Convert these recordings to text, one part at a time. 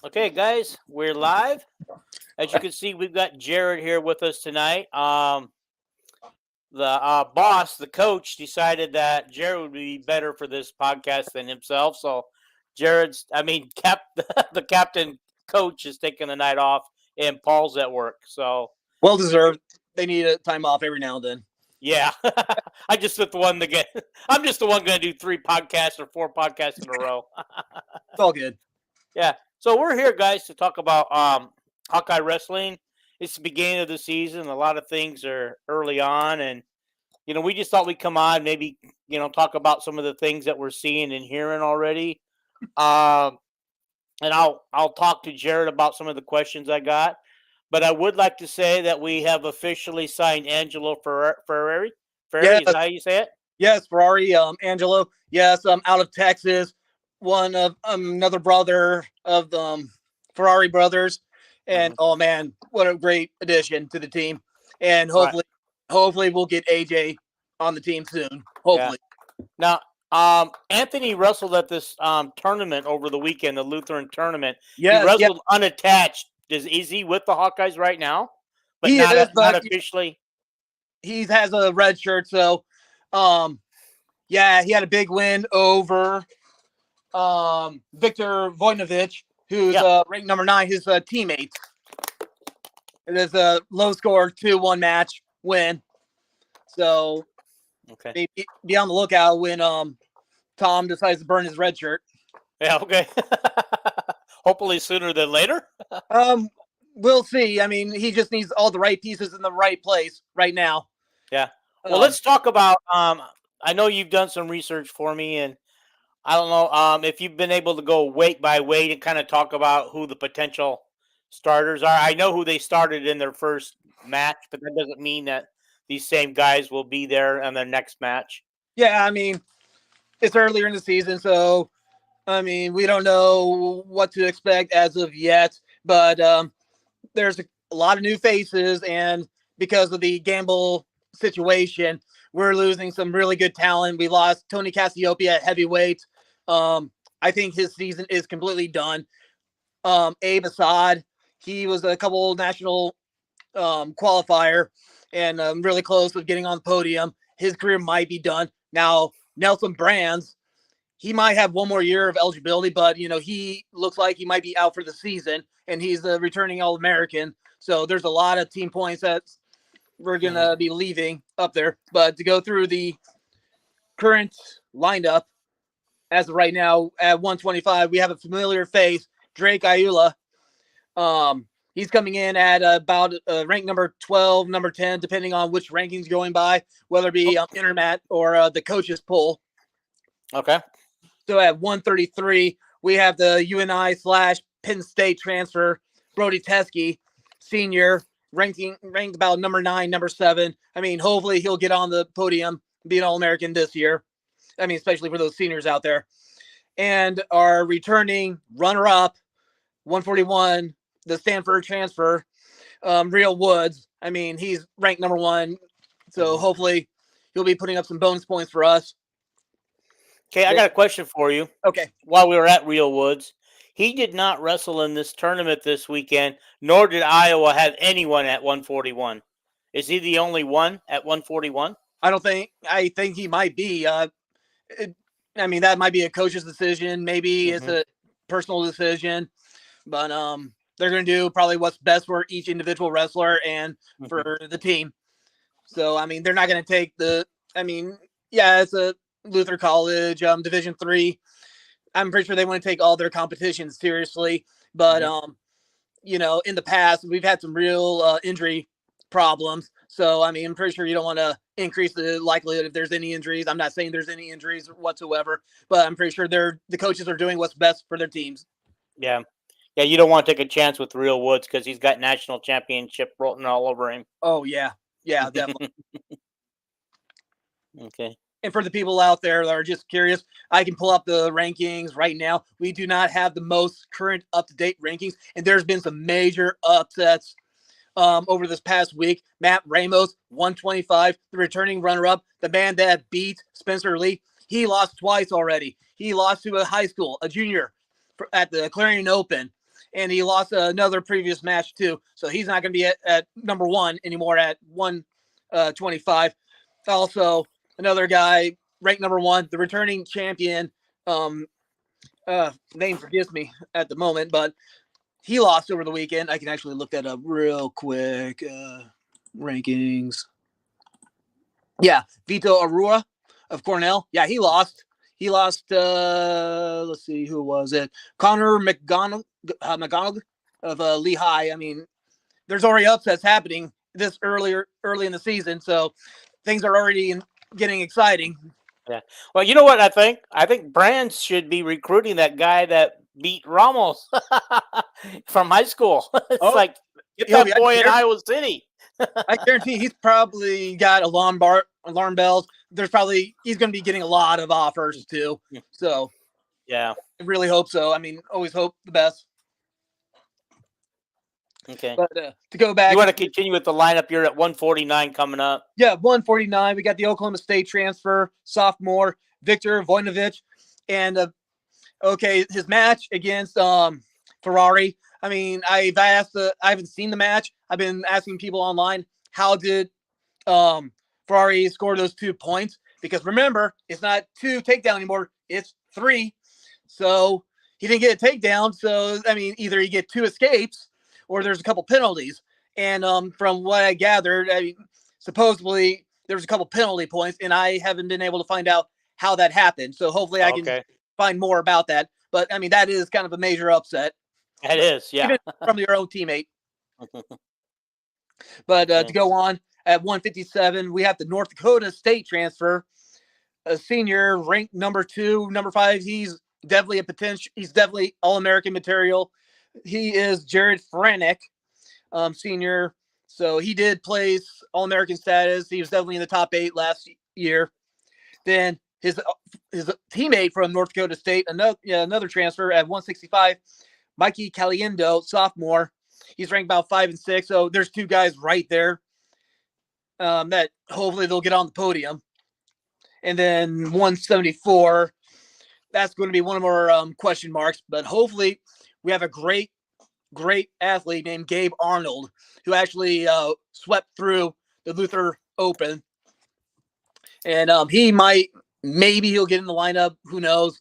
Okay, guys, we're live. As you can see, we've got Jared here with us tonight. The boss, the coach, decided that Jared would be better for this podcast than himself. So, the captain coach is taking the night off, and Paul's at work. So, Well deserved. They need a time off every now and then. yeah, I just took the one to get. I'm just the one going to do 3 podcasts or 4 podcasts in a row. It's all good. Yeah. So we're here, guys, to talk about Hawkeye Wrestling. It's the beginning of the season. A lot of things are early on, and we just thought we'd come on, maybe talk about some of the things that we're seeing and hearing already. Um, and I'll talk to Jared about some of the questions I got. But I would like to say that we have officially signed Angelo Ferrari. Yes, Ferrari, is that how you say it? yes, Ferrari, Angelo. Yes, out of Texas. One of another brother of the Ferrari brothers. And Mhm. oh man, what a great addition to the team. And Right. hopefully we'll get AJ on the team soon. Yeah. Hopefully. Now, Anthony wrestled at this tournament over the weekend, the Lutheran tournament. He Yes, yeah, wrestled unattached. Is he with the Hawkeyes right now? But he is, not but officially. he has a red shirt, so yeah, he had a big win over Victor Vojnovic, who's Yeah. ranked number 9, his teammate. It is a low score 2-1 match win. So Okay. be on the lookout when Tom decides to burn his red shirt. Yeah. Okay. Hopefully sooner than later. Um, we'll see. I mean, he just needs all the right pieces in the right place right now. Yeah. Well, Um, let's talk about. I know you've done some research for me, and I don't know if you've been able to go weight by weight and kind of talk about who the potential starters are. I know who they started in their first match, but that doesn't mean that these same guys will be there in their next match. yeah, I mean, it's earlier in the season, so I mean, we don't know what to expect as of yet. But there's a lot of new faces, and because of the Gamble situation, we're losing some really good talent. We lost Tony Cassiopeia at heavyweight. I think his season is completely done. Abe Assad, he was a couple national qualifier and really close with getting on the podium. His career might be done. Now, Nelson Brands, he might have one more year of eligibility, but he looks like he might be out for the season, and he's the returning All-American. So there's a lot of team points that we're gonna be leaving up there. But to go through the current lineup as of right now at 125, we have a familiar face, Drake Ayula. He's coming in at about rank number 12, number 10, depending on which rankings going by, whether it be Intermat or the coaches poll. Okay. So at 133, we have the UNI/Penn State transfer, Brody Teskey, senior, ranked about number 9, number 7. I mean, hopefully he'll get on the podium, be an All-American this year. I mean, especially for those seniors out there. And our returning runner-up, 141, the Stanford transfer, Real Woods. I mean, he's ranked number 1. So hopefully he'll be putting up some bonus points for us. Okay, I got a question for you. Okay. While we were at Real Woods, he did not wrestle in this tournament this weekend, nor did Iowa have anyone at 141. Is he the only one at 141? I think he might be. I mean, that might be a coach's decision. Maybe it's a personal decision, but they're going to do probably what's best for each individual wrestler and for the team. So, I mean, they're not going to take it's a Luther College, Division III. I'm pretty sure they want to take all their competitions seriously, but in the past we've had some real injury problems. So, I mean, I'm pretty sure you don't want to increase the likelihood if there's any injuries. I'm not saying there's any injuries whatsoever, but I'm pretty sure the coaches are doing what's best for their teams. Yeah. Yeah, you don't want to take a chance with Real Woods because he's got national championship written all over him. Oh, yeah. Yeah, definitely. Okay. And for the people out there that are just curious, I can pull up the rankings right now. We do not have the most current up-to-date rankings, and there's been some major upsets over this past week. Matt Ramos, 125, the returning runner-up, the man that beat Spencer Lee. He lost twice already. He lost to a high school, a junior, at the Clarion Open. and he lost another previous match too. So he's not going to be at number 1 anymore at 125. Also, another guy ranked number 1, the returning champion. Name forgives me at the moment, but he lost over the weekend. I can actually look that up real quick. Rankings. Yeah, Vito Arua of Cornell. Yeah, he lost. He lost. Let's see, who was it? Connor McGonigal of Lehigh. I mean, there's already upsets happening this early in the season, so things are already getting exciting. Yeah. Well, you know what I think? I think Brands should be recruiting that guy that beat Ramos from high school. It's like, get that boy in Iowa City. I guarantee he's probably got alarm bells. He's going to be getting a lot of offers too. So yeah, I really hope so. I mean, always hope the best. Okay. But to go back, you want to continue with the lineup? You're at 149 coming up. Yeah, 149. We got the Oklahoma State transfer, sophomore Victor Voinovich, and his match against Ferrari. I mean, I haven't seen the match. I've been asking people online, how did Ferrari score those 2 points? Because remember, it's not 2 takedown anymore; it's 3. So he didn't get a takedown. So I mean, either you get 2 escapes, or there's a couple penalties. And from what I gathered, I mean, supposedly there's a couple penalty points, and I haven't been able to find out how that happened. So hopefully I can find more about that. But I mean, that is kind of a major upset. It is, yeah. Even from your own teammate. But to go on, at 157, we have the North Dakota State transfer, a senior ranked number 2, number 5. He's definitely a potential. He's definitely All-American material. He is Jared Franick, senior. So he did place All-American status. He was definitely in the top 8 last year. Then his teammate from North Dakota State, another transfer at 165, Mikey Caliendo, sophomore. He's ranked about 5 and 6. So there's 2 guys right there that hopefully they'll get on the podium. And then 174, that's going to be one of our question marks. But hopefully we have a great athlete named Gabe Arnold, who actually swept through the Luther Open. And maybe he'll get in the lineup. Who knows?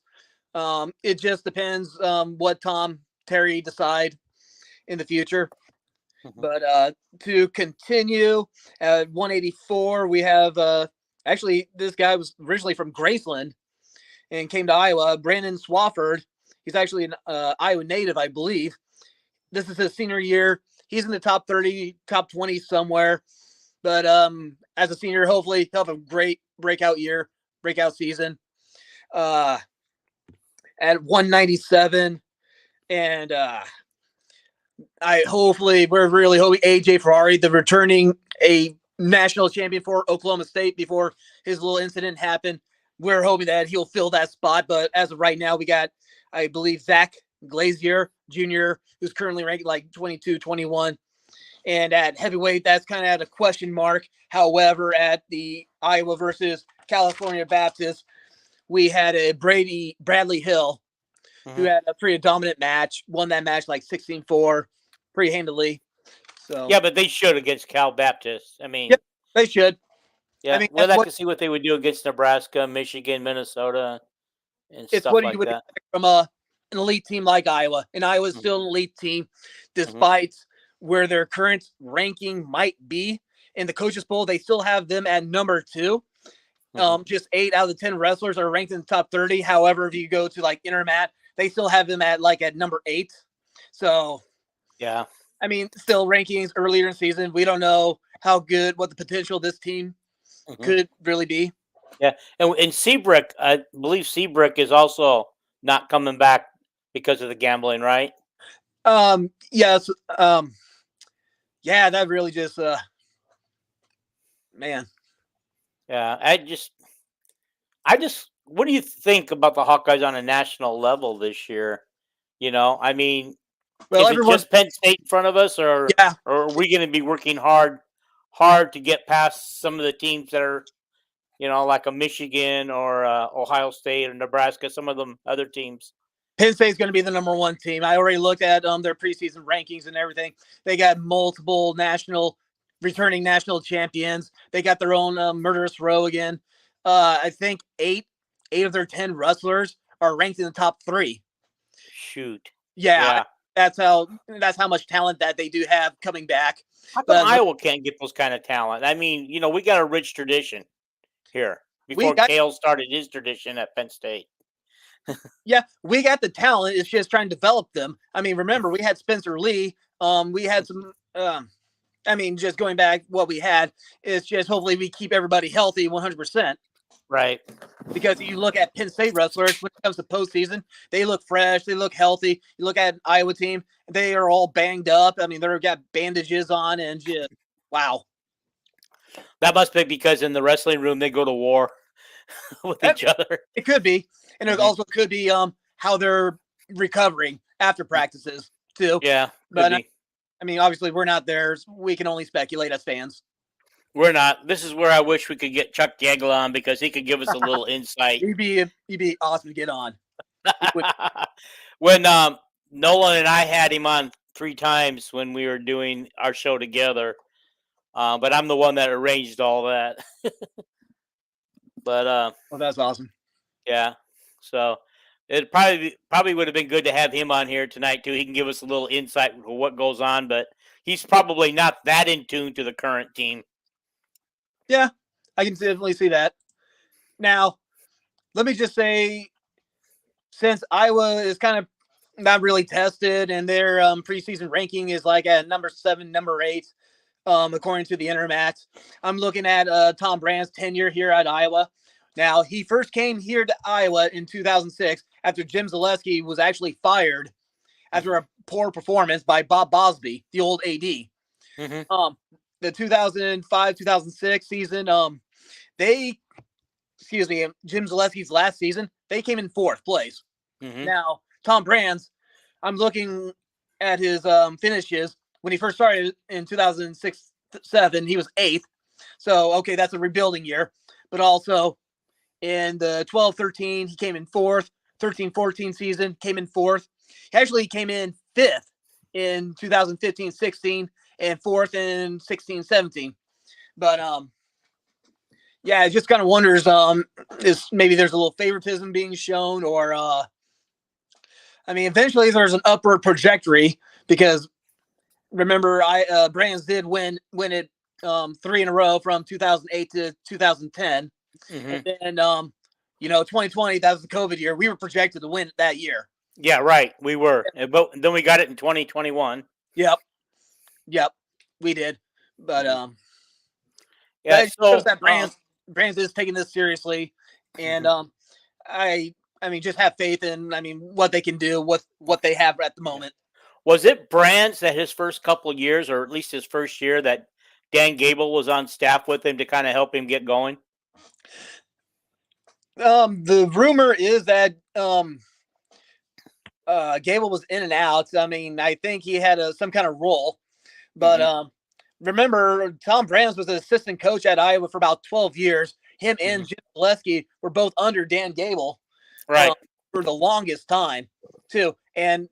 It just depends what Tom Terry decide in the future. But to continue at 184, we have actually this guy was originally from Graceland and came to Iowa. Brandon Swafford. He's actually an Iowa native, I believe. This is his senior year. He's in the top 30, top 20 somewhere. But as a senior, hopefully he'll have a great breakout season. At 197, and we're really hoping AJ Ferrari, the returning a national champion for Oklahoma State before his little incident happened. We're hoping that he'll fill that spot. But as of right now, we got, I believe, Zach Glazier Jr., who's currently ranked like 22, 21. And at heavyweight, that's kind of at a question mark. However, at the Iowa versus California Baptist, we had a Bradley Hill, who had a pretty dominant match, won that match like 16-4 pretty handily. So yeah, but they should against Cal Baptist. I mean, they should. Yeah, I mean, we'll have to see what they would do against Nebraska, Michigan, Minnesota, and stuff like that. Expect from an elite team like Iowa. And Iowa's still an elite team, despite where their current ranking might be. In the coaches poll, they still have them at number 2. Just 8 out of the 10 wrestlers are ranked in the top 30. However, if you go to like Intermat, they still have them at number 8. So, yeah, I mean, still rankings earlier in the season. We don't know what the potential of this team could really be. Yeah, and Seabrook, I believe Seabrook is also not coming back because of the gambling, right? Yes. Yeah, that really just man. Yeah, I just what do you think about the Hawkeyes on a national level this year? You know, I mean, is it just Penn State in front of us, or are we going to be working hard to get past some of the teams that are, like a Michigan or Ohio State or Nebraska, some of them other teams? Penn State's going to be the number one team. I already looked at their preseason rankings and everything. They got multiple returning national champions. They got their own murderous row again. I think eight of their 10 wrestlers are ranked in the top 3. Shoot. Yeah. That's how much talent that they do have coming back. How come Iowa can't get those kind of talent? I mean, we got a rich tradition here before Cale started his tradition at Penn State. Yeah, we got the talent. It's just trying to develop them. I mean, remember, we had Spencer Lee. We had some, just going back, what we had is just hopefully we keep everybody healthy 100%. Right. Because you look at Penn State wrestlers, when it comes to postseason, they look fresh. They look healthy. You look at an Iowa team, they are all banged up. I mean, they've got bandages on and just, wow. That must be because in the wrestling room, they go to war with each other. It could be. And it also could be how they're recovering after practices, too. Yeah. But, I mean, obviously, we're not there. We can only speculate as fans. We're not. This is where I wish we could get Chuck Gagel on because he could give us a little insight. He'd be awesome to get on. When Nolan and I had him on 3 times when we were doing our show together, but I'm the one that arranged all that. But well, that's awesome. Yeah, so it probably would have been good to have him on here tonight too. He can give us a little insight into what goes on, but he's probably not that in tune to the current team. Yeah, I can definitely see that. Now, let me just say, since Iowa is kind of not really tested and their preseason ranking is like at number 7, number 8, according to the Intermax, I'm looking at Tom Brand's tenure here at Iowa. Now, he first came here to Iowa in 2006 after Jim Zaleski was actually fired after a poor performance by Bob Bosby, the old AD. Mm-hmm. The 2005-2006 season, Jim Zaleski's last season, they came in 4th place. Mm-hmm. Now, Tom Brand's, I'm looking at his finishes. When he first started in 2006-07, he was 8th. So, okay, that's a rebuilding year. But also, in the 12-13, he came in 4th. 13-14 season, came in 4th. He actually came in 5th in 2015-16 and 4th in 16-17. But, yeah, it just kind of wonders is maybe there's a little favoritism being shown or, eventually there's an upward trajectory because remember, Brands did win it 3 in a row from 2008 to 2010. Mm-hmm. And then, 2020, that was the COVID year. We were projected to win that year. Yeah, right. We were. But then we got it in 2021. Yep, we did. But yeah, so that Brands is taking this seriously, and I just have faith in what they can do, what they have at the moment. Was it Brands that his first couple of years, or at least his first year, that Dan Gable was on staff with him to kind of help him get going? The rumor is that Gable was in and out. I think he had some kind of role, but remember, Tom Brands was an assistant coach at Iowa for about 12 years. Him and Jim Zaleski were both under Dan Gable, right, for the longest time, too. And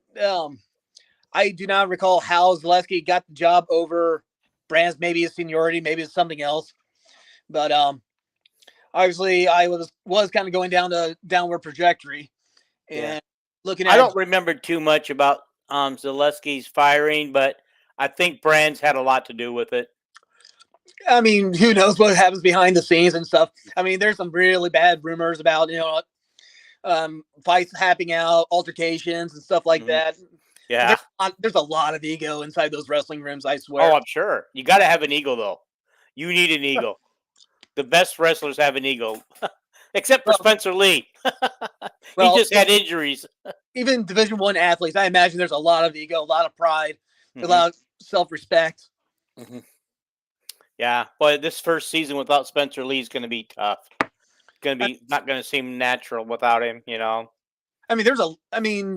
I do not recall how Zaleski got the job over Brands. Maybe his seniority, maybe it's something else. But obviously, I was kind of going down the downward trajectory, and looking at. I don't remember too much about Zaleski's firing, but I think Brands had a lot to do with it. Who knows what happens behind the scenes and stuff. There's some really bad rumors about fights happening out, altercations and stuff like that. Yeah, there's a lot of ego inside those wrestling rooms, I swear. Oh, I'm sure. You got to have an ego, though. You need an ego. The best wrestlers have an ego, except for Spencer Lee. He just had injuries. Even Division I athletes, I imagine there's a lot of ego, a lot of pride, a lot of self-respect. Mm-hmm. Yeah, but this first season without Spencer Lee is going to be tough. Going to be not going to seem natural without him, the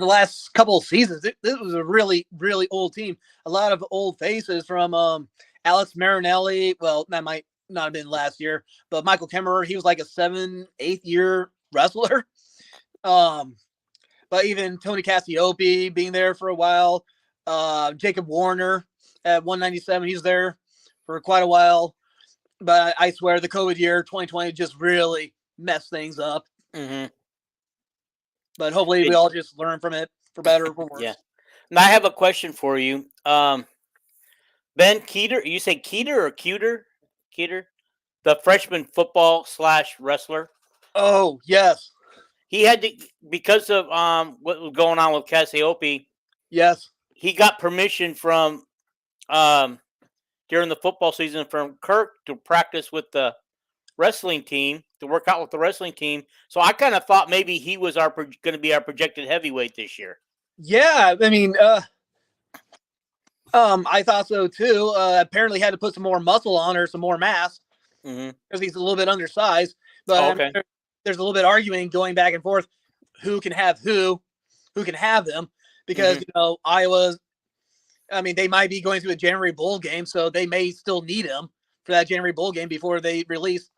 last couple of seasons, this was a really, really old team. A lot of old faces from Alex Marinelli. Well, that might not have been last year, but Michael Kemmerer, he was like a 7-8 year wrestler. But even Tony Cassiope being there for a while, Jacob Warner at 197, he's there for quite a while. But I swear the COVID year 2020 just really messed things up. Mm-hmm. But hopefully we all just learn from it for better or for worse. Yeah. Now I have a question for you. Ben Keeter, you say Keeter or Cuter? Keeter? The freshman football / wrestler. Oh, yes. He had to, because of what was going on with Cassiope, Yes. he got permission from during the football season from Kirk to practice with the wrestling team, to work out with the wrestling team. So I kind of thought maybe he was going to be our projected heavyweight this year. Yeah, I mean, I thought so too. Apparently had to put some more muscle on or some more mass because he's a little bit undersized. But okay. I mean, there's a little bit arguing going back and forth who can have who can have them, because you know, Iowa's, I mean, they might be going through a January bowl game, so they may still need him for that January bowl game before they release.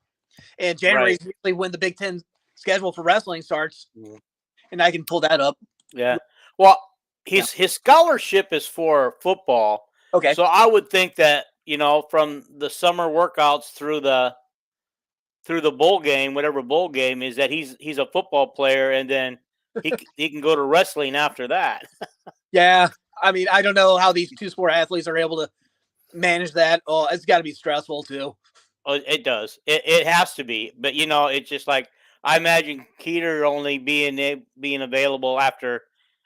And January is usually when the Big Ten schedule for wrestling starts, and I can pull that up. Yeah. Well, his scholarship is for football. Okay. So I would think that, you know, from the summer workouts through the bowl game, whatever bowl game is, that he's a football player, and then he can go to wrestling after that. Yeah. I mean, I don't know how these two sport athletes are able to manage that. Oh, it's got to be stressful too. Oh, it does. It has to be. But, you know, it's just like, I imagine Keeter only being available after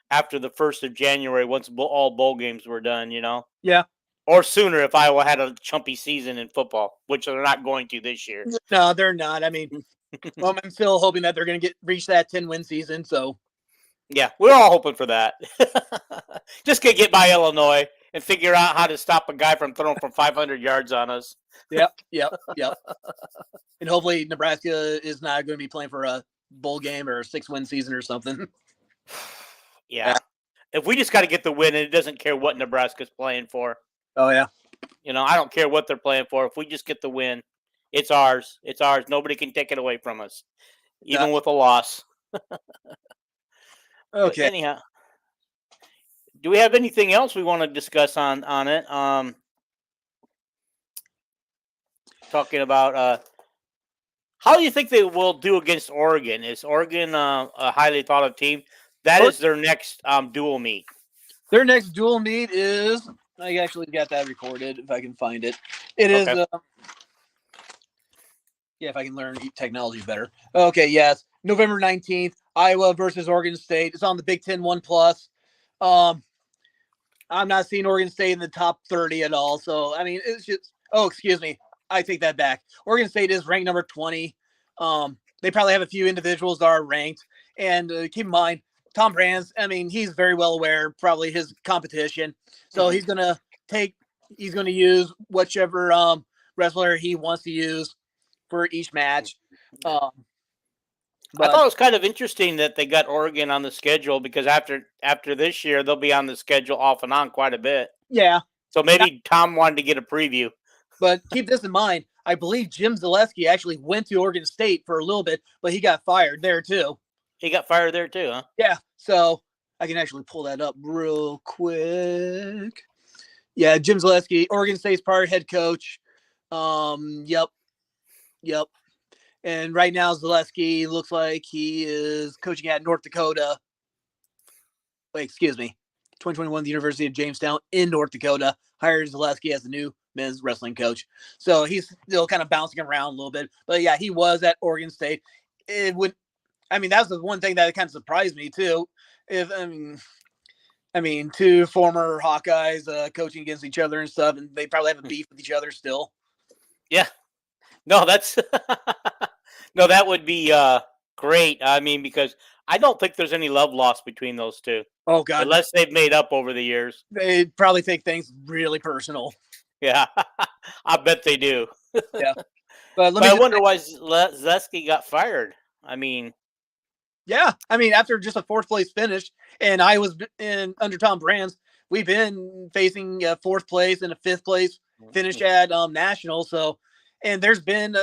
the 1st of January, once all bowl games were done, you know? Yeah. Or sooner if Iowa had a chumpy season in football, which they're not going to this year. No, they're not. I mean, well, I'm still hoping that they're going to reach that 10-win season. So, yeah, we're all hoping for that. Just to get by Illinois and figure out how to stop a guy from throwing from 500 yards on us. Yep. And hopefully Nebraska is not going to be playing for a bowl game or a 6-win season or something. Yeah. If we just got to get the win, and it doesn't care what Nebraska's playing for. Oh, yeah. You know, I don't care what they're playing for. If we just get the win, it's ours. It's ours. Nobody can take it away from us, even with a loss. Okay. But anyhow, do we have anything else we want to discuss on it? Talking about how do you think they will do against Oregon? Is Oregon a highly thought of team? That is their next dual meet. Their next dual meet is, I actually got that recorded if I can find it. It is, if I can learn technology better. Okay, yes. November 19th, Iowa versus Oregon State. It's on the Big Ten 1+. I'm not seeing Oregon State in the top 30 at all. So, I mean, it's just, excuse me. I take that back. Oregon State is ranked number 20. They probably have a few individuals that are ranked. And keep in mind, Tom Brands, I mean, he's very well aware, probably his competition. So he's going to use whichever wrestler he wants to use for each match. I thought it was kind of interesting that they got Oregon on the schedule, because after this year, they'll be on the schedule off and on quite a bit. Yeah. So maybe Tom wanted to get a preview. But keep this in mind. I believe Jim Zaleski actually went to Oregon State for a little bit, but he got fired there too. He got fired there too, huh? Yeah. So I can actually pull that up real quick. Yeah, Jim Zaleski, Oregon State's prior head coach. Yep. And right now, Zaleski looks like he is coaching at North Dakota. Wait, excuse me. 2021, the University of Jamestown in North Dakota hired Zaleski as the new men's wrestling coach. So he's still kind of bouncing around a little bit. But yeah, he was at Oregon State. That was the one thing that kind of surprised me too. Two former Hawkeyes coaching against each other and stuff, and they probably have a beef with each other still. Yeah. No, that's no, that would be great. I mean, because I don't think there's any love lost between those two. Oh God, unless they've made up over the years. They probably take things really personal. Yeah, I bet they do. Yeah, but I wonder why Zaleski got fired. I mean, yeah, after just a 4th place finish, and I was under Tom Brands, we've been facing 4th place and a 5th place finish at national. So, and there's been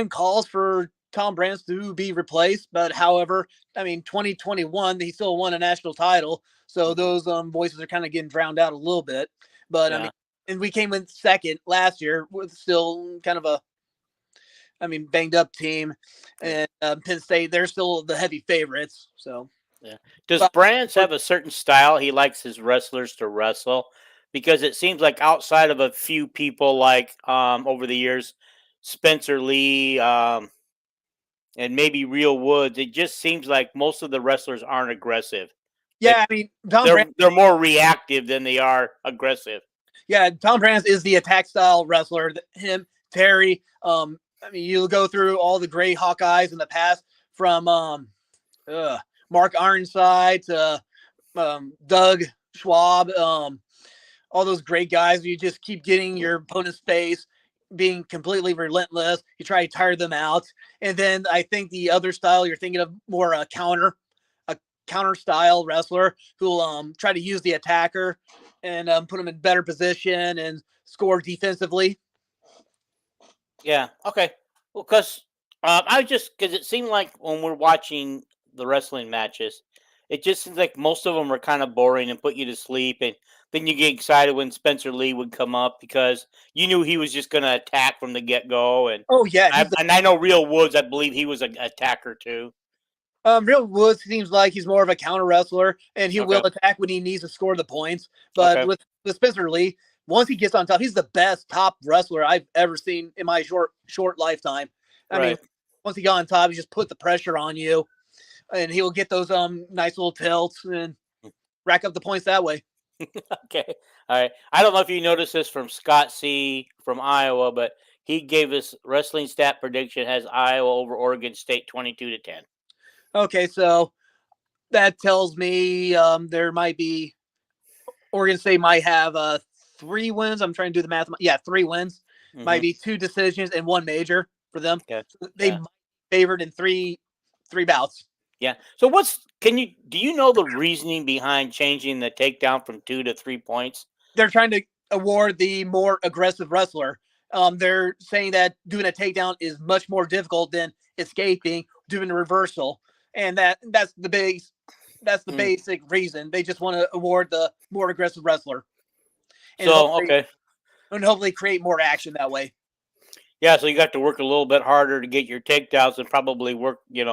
calls for Tom Brands to be replaced, but however, I mean, 2021 he still won a national title, so those voices are kind of getting drowned out a little bit. But I Yeah. mean, and we came in second last year with still kind of a, I mean, banged up team, Yeah. and Penn State they're still the heavy favorites. So, Yeah. Does but Brands have a certain style he likes his wrestlers to wrestle? Because it seems like outside of a few people like over the years, Spencer Lee, and maybe Real Woods, it just seems like most of the wrestlers aren't aggressive. That yeah, I mean, Tom they're Brands. they're more reactive than they are aggressive. Yeah, Tom Brands is the attack style wrestler. Him, Terry. I mean, you go through all the great Hawkeyes in the past, from Mark Ironside to Doug Schwab. All those great guys. You just keep getting your opponent's face, being completely relentless. You try to tire them out, and then I think the other style you're thinking of more a counter style wrestler who'll try to use the attacker and put him in better position and score defensively. Yeah. Okay. Well, because because it seemed like when we're watching the wrestling matches, it just seems like most of them are kind of boring and put you to sleep, and then you get excited when Spencer Lee would come up because you knew he was just going to attack from the get go, and Oh yeah, he's I know Real Woods. I believe he was an attacker too. Real Woods seems like he's more of a counter wrestler, and he will Okay. attack when he needs to score the points. But Okay. with Spencer Lee, once he gets on top, he's the best top wrestler I've ever seen in my short lifetime. I mean, Right. once he got on top, he just put the pressure on you, and he will get those nice little tilts and rack up the points that way. Okay. All right. I don't know if you noticed this from Scott C from Iowa, but he gave us wrestling stat prediction has Iowa over Oregon State 22-10. Okay, so that tells me there might be Oregon State might have 3 wins. I'm trying to do the math. Yeah, 3 wins. Might Hmm. be 2 decisions and 1 major for them. Okay. So they Yeah. might be favored in three bouts. Yeah. So do you know the reasoning behind changing the takedown from 2 to 3 points? They're trying to award the more aggressive wrestler. They're saying that doing a takedown is much more difficult than escaping, doing a reversal, and that's the base. That's the Mm. basic reason. They just want to award the more aggressive wrestler, and So, okay. hopefully create more action that way. Yeah, so you got to work a little bit harder to get your takedowns and probably work, get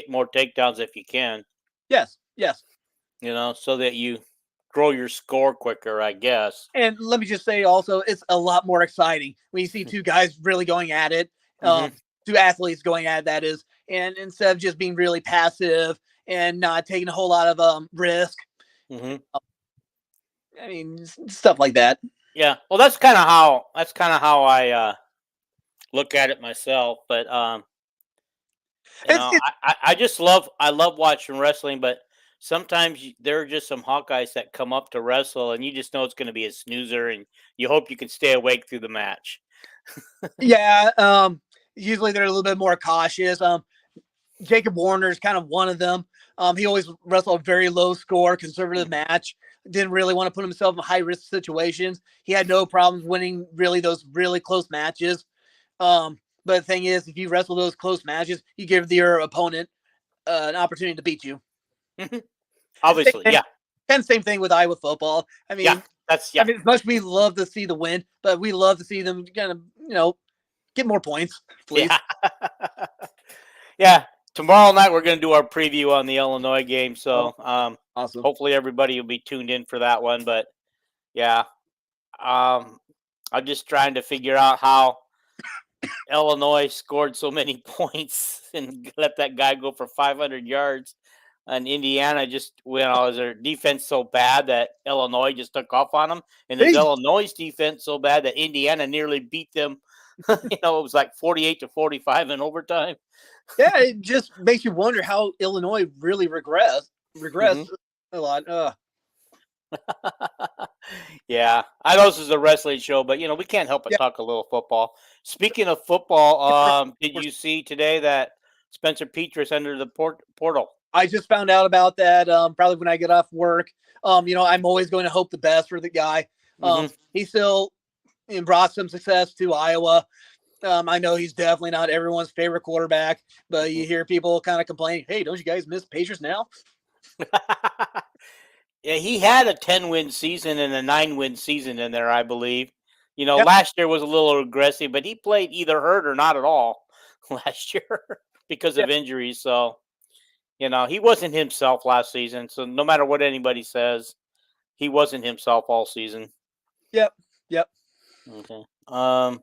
more takedowns if you can, Yes, yes. so that you grow your score quicker, I guess. And let me just say also, it's a lot more exciting when you see two guys really going at it, Hmm. two athletes going at it, that is, and instead of just being really passive and not taking a whole lot of risk. Hmm. I mean, stuff like that. Yeah. Well, that's kind of how I look at it myself. But It's, it's I love watching wrestling, but sometimes there are just some Hawkeyes that come up to wrestle, and you just know it's going to be a snoozer, and you hope you can stay awake through the match. yeah. Usually they're a little bit more cautious. Jacob Warner is kind of one of them. He always wrestled a very low score, conservative match. Didn't really want to put himself in high risk situations. He had no problems winning really those really close matches. But the thing is, if you wrestle those close matches, you give your opponent an opportunity to beat you. Obviously, yeah, And same thing with Iowa football. yeah, I mean, as much as we love to see the win, but we love to see them kind of, get more points, please. yeah, yeah. Tomorrow night we're going to do our preview on the Illinois game, so Awesome. hopefully everybody will be tuned in for that one. But yeah, I'm just trying to figure out how Illinois scored so many points and let that guy go for 500 yards. And Indiana is their defense so bad that Illinois just took off on them? And is Illinois' defense so bad that Indiana nearly beat them? It was like 48-45 in overtime. Yeah, it just makes you wonder how Illinois really regressed a lot. Yeah, I know this is a wrestling show, but we can't help but talk a little football. Speaking of football, did you see today that Spencer Petras entered the portal? I just found out about that probably when I get off work. I'm always going to hope the best for the guy. He still brought some success to Iowa. I know he's definitely not everyone's favorite quarterback, but you hear people kind of complaining, "Hey, don't you guys miss Patriots now?" Yeah, he had a 10-win season and a 9-win season in there, I believe. Yep. Last year was a little aggressive, but he played either hurt or not at all last year because of injuries. So, he wasn't himself last season. So no matter what anybody says, he wasn't himself all season. Yep. Yep. Okay. I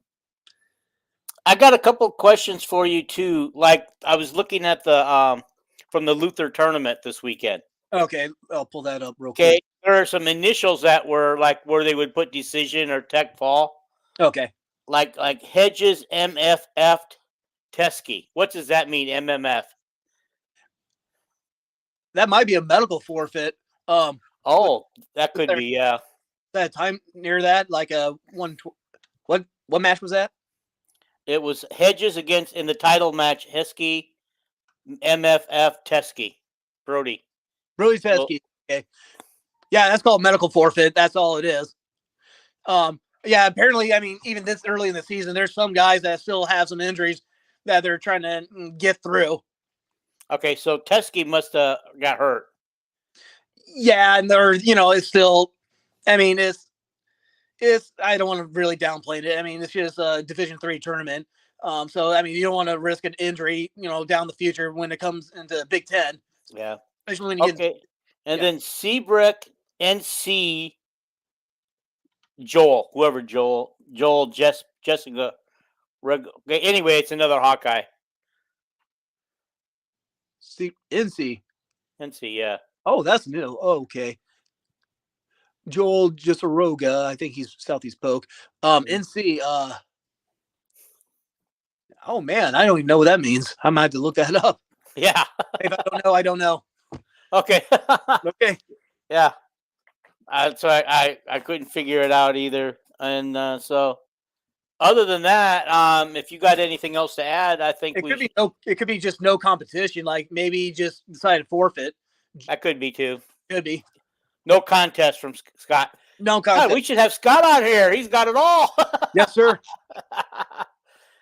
got a couple of questions for you too. Like I was looking at the from the Luther tournament this weekend. Okay, I'll pull that up real Okay, quick. there are some initials that were like where they would put decision or tech fall. Okay, Like Hedges MFF Teskey. What does that mean? MMF. that might be a medical forfeit. Oh, that could be. Yeah, That time near that, like what match was that? it was Hedges against in the title match. Heskey MFF Teskey Brody. Brody Teskey. Okay, yeah, that's called medical forfeit. That's all it is. Yeah, apparently, I mean, even this early in the season, there's some guys that still have some injuries that they're trying to get through. Okay, so Teskey must have got hurt. Yeah, and they're it's still, I mean, it's I don't want to really downplay it. I mean, it's just a Division III tournament. So I mean, you don't want to risk an injury, down the future when it comes into Big Ten. Yeah. Especially when you get. And then Seabrook NC Joel, Jessica. Okay, anyway, it's another Hawkeye. NC. NC, yeah. Oh, that's new. Oh, okay. Joel Gisaroga, I think he's Southeast Polk. NC. Oh man, I don't even know what that means. I might have to look that up. Yeah. If I don't know. Okay. Okay. Yeah. So I couldn't figure it out either, and so other than that, if you got anything else to add, I think it could be just no competition. Like maybe just decided forfeit. That could be too. Could be no contest from Scott. No contest. God, we should have Scott out here. He's got it all. Yes, sir.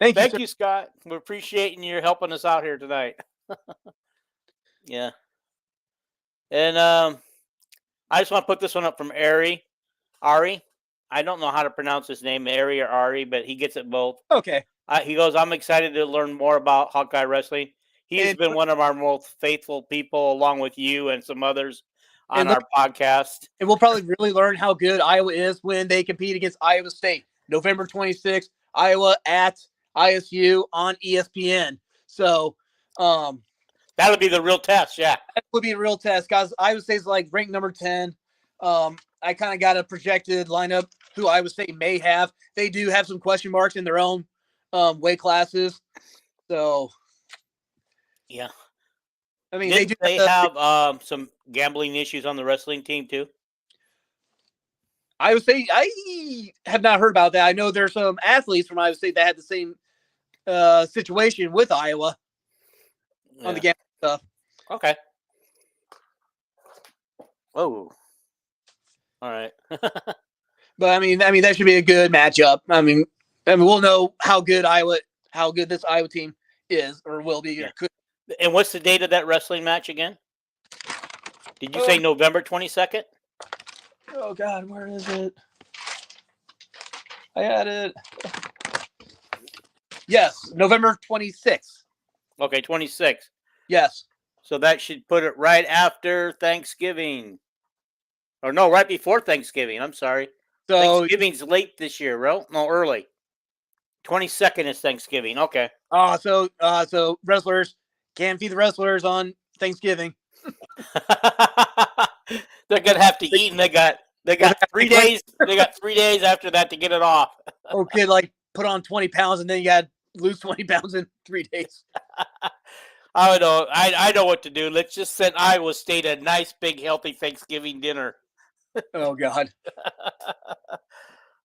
Thank you, Scott. We're appreciating you helping us out here tonight. Yeah. And I just want to put this one up from Ari. I don't know how to pronounce his name, Ari or Ari, but he gets it both. Okay. He goes, I'm excited to learn more about Hawkeye Wrestling. He's been one of our most faithful people, along with you and some others on our podcast. And we'll probably really learn how good Iowa is when they compete against Iowa State. November 26th, Iowa at ISU on ESPN. So that'll be the real test, yeah. That would be a real test, guys. Iowa State's like ranked number 10. I kind of got a projected lineup who Iowa State may have. They do have some question marks in their own weight classes. So, yeah. I mean, they have some gambling issues on the wrestling team too. Iowa State, I have not heard about that. I know there's some athletes from Iowa State that had the same situation with Iowa on the gambling stuff. Okay. Oh. All right. But I mean, that should be a good matchup. I mean, we'll know how good this Iowa team is or will be. Yeah. Or could. And what's the date of that wrestling match again? Did you say November 22nd? Oh God, where is it? I had it. Yes, November 26th. Okay, 26th. Yes. So that should put it right after Thanksgiving. Or no, right before Thanksgiving. I'm sorry. So Thanksgiving's late this year, right? No, early. 22nd is Thanksgiving. Okay. So wrestlers can't feed the wrestlers on Thanksgiving. They're gonna have to eat, and they got 3 days. They got 3 days after that to get it off. Okay, like put on 20 pounds and then you got to lose 20 pounds in 3 days. I know. I know what to do. Let's just send Iowa State a nice, big, healthy Thanksgiving dinner. Oh God.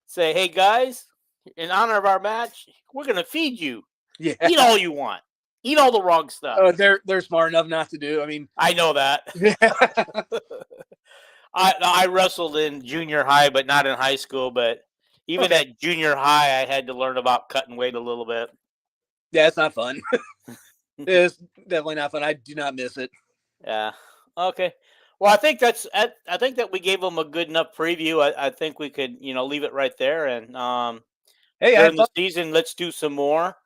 Say, hey guys, in honor of our match, we're gonna feed you. Yeah. Eat all you want. Eat all the wrong stuff. They're smart enough not to do. I mean, I know that. I wrestled in junior high, but not in high school. But Even Okay. at junior high, I had to learn about cutting weight a little bit. Yeah, it's not fun. It's definitely not fun. I do not miss it. Yeah. Okay. Well, I think I think that we gave them a good enough preview. I think we could, leave it right there. And Hey, I had during the fun. season, let's do some more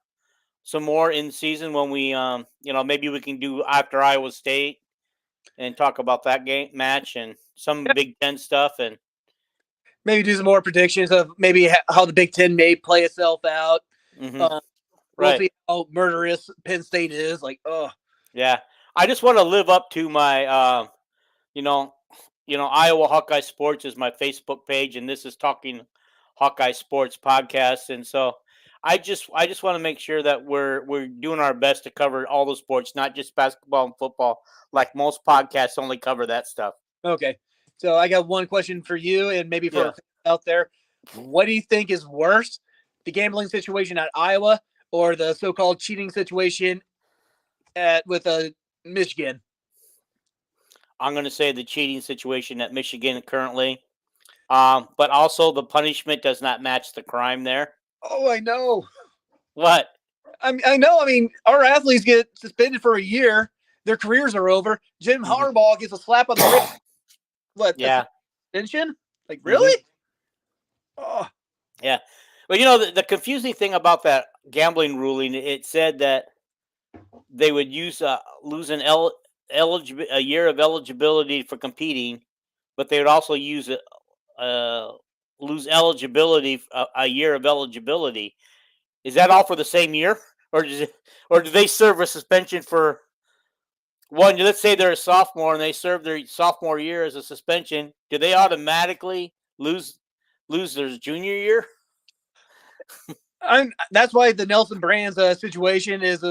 in season when we, maybe we can do after Iowa State and talk about that game match and some Yeah, Big Ten stuff. And maybe do some more predictions of maybe how the Big Ten may play itself out. mhm, Um, we'll right, see how murderous Penn State is. Like, oh, yeah, I just want to live up to my, you know, Iowa Hawkeye Sports is my Facebook page, and this is Talking Hawkeye Sports podcast. And so I just want to make sure that we're doing our best to cover all the sports, not just basketball and football, like most podcasts only cover that stuff. okay. So I got one question for you, and maybe for Yeah. our fans out there. What do you think is worse, the gambling situation at Iowa or the so-called cheating situation at with Michigan? I'm going to say the cheating situation at Michigan currently, but also the punishment does not match the crime there. Oh, I know. What? I know. I mean, our athletes get suspended for a year. Their careers are over. Jim Hmm. Harbaugh gets a slap on the wrist. What? A Yeah. suspension? Like, Hmm. really? Oh, Yeah. Well, the confusing thing about that gambling ruling, it said that they would lose a year of eligibility for competing, but they would also uh, lose eligibility a year of eligibility. Is that all for the same year, or or do they serve a suspension for one? Let's say they're a sophomore and they serve their sophomore year as a suspension. Do they automatically lose their junior year? that's why the Nelson Brands situation is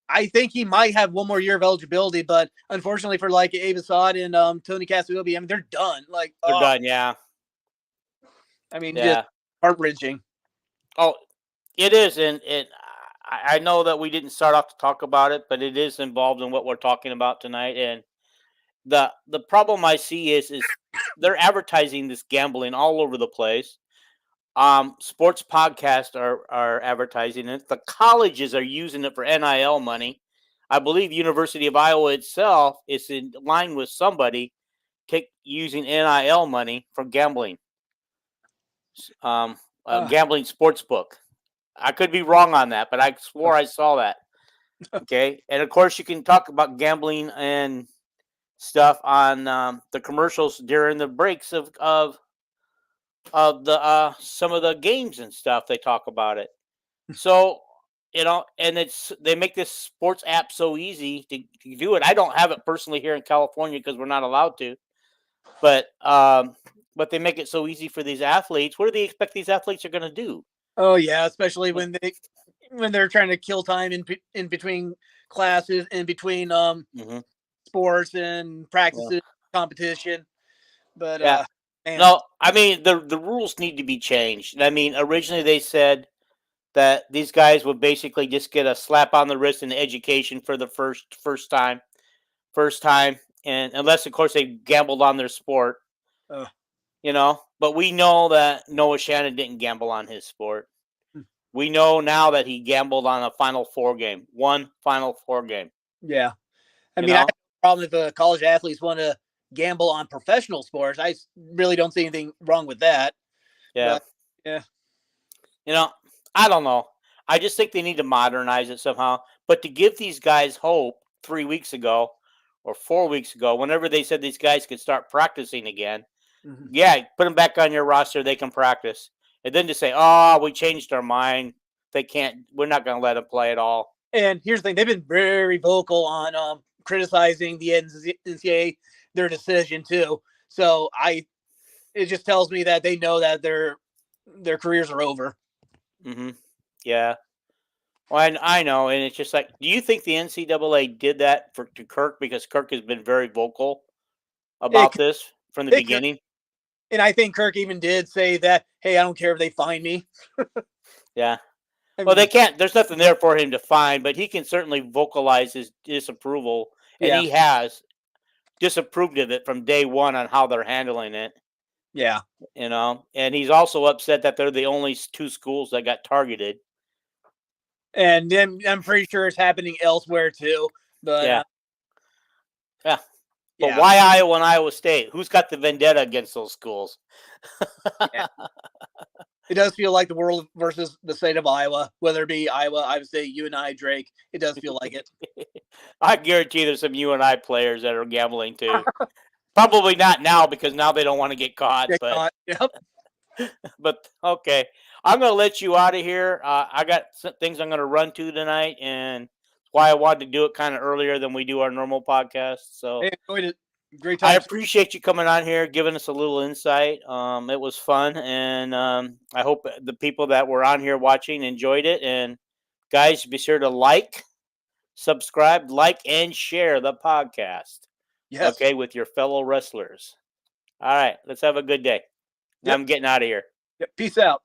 I think he might have one more year of eligibility, but unfortunately for like Abe Assad and Tony Cassioppi, I mean they're done. Like, They're oh, done. Yeah. I mean, just Yeah. heart wrenching. Oh, it is, and I know that we didn't start off to talk about it, but it is involved in what we're talking about tonight. And the problem I see is they're advertising this gambling all over the place. Sports podcasts are advertising it. The colleges are using it for NIL money. I believe University of Iowa itself is in line with somebody using NIL money for gambling. Uh, Gambling sports book. I could be wrong on that, but I swore I saw that. Okay, and of course you can talk about gambling and stuff on the commercials during the breaks of the some of the games and stuff. They talk about it. So and they make this sports app so easy to do it. I don't have it personally here in California because we're not allowed to, but they make it so easy for these athletes. What do they expect these athletes are going to do? oh yeah, especially when they're trying to kill time in between classes, in between Mm-hmm. sports and Yeah. practices, competition. But Yeah. man, No, I mean the rules need to be changed. I mean, originally they said that these guys would basically just get a slap on the wrist and education for the first time, and unless of course they gambled on their sport, uh, But we know that Noah Shannon didn't gamble on his sport. We know now that he gambled on a Final Four game, one Final Four game. yeah. I You mean, I have know, no problem if college athletes want to gamble on professional sports. I really don't see anything wrong with that. yeah. But yeah, You know, I don't know. I just think they need to modernize it somehow. But to give these guys hope 3 weeks ago or 4 weeks ago, whenever they said these guys could start practicing again, mhm. yeah, put them back on your roster. They can practice. And then to say, oh, we changed our mind. They can't, we're not going to let them play at all. And here's the thing: they've been very vocal on criticizing the NCAA, their decision too. So it just tells me that they know that their careers are over. Mm-hmm. Yeah. Well, I know. And it's just like, do you think the NCAA did that to Kirk because Kirk has been very vocal It about this from the it could, beginning? and I think Kirk even did say that, "Hey, I don't care if they find me." Yeah. I Well, they mean, can't. There's nothing there for him to find, but he can certainly vocalize his disapproval, and yeah, he has disapproved of it from day one on how they're handling it. Yeah. And he's also upset that they're the only 2 schools that got targeted. And then I'm pretty sure it's happening elsewhere too. But Yeah. But yeah. why Iowa and Iowa State? Who's got the vendetta against those schools? Yeah. It does feel like the world versus the state of Iowa, whether it be Iowa, Iowa State, UNI, Drake. It does feel like it. I guarantee there's some UNI players that are gambling too. Probably not now because now they don't want to get caught. Yep. But okay, I'm going to let you out of here. I got some things I'm going to run to tonight, and that's why I wanted to do it kind of earlier than we do our normal podcast. So Hey, enjoyed it. Great I time. appreciate you coming on here, giving us a little insight. It was fun, and I hope the people that were on here watching enjoyed it. And guys, be sure to like, subscribe, and share the podcast. Yes. Okay, with your fellow wrestlers. All right, let's have a good day. Yep. I'm getting out of here. Yep. Peace out.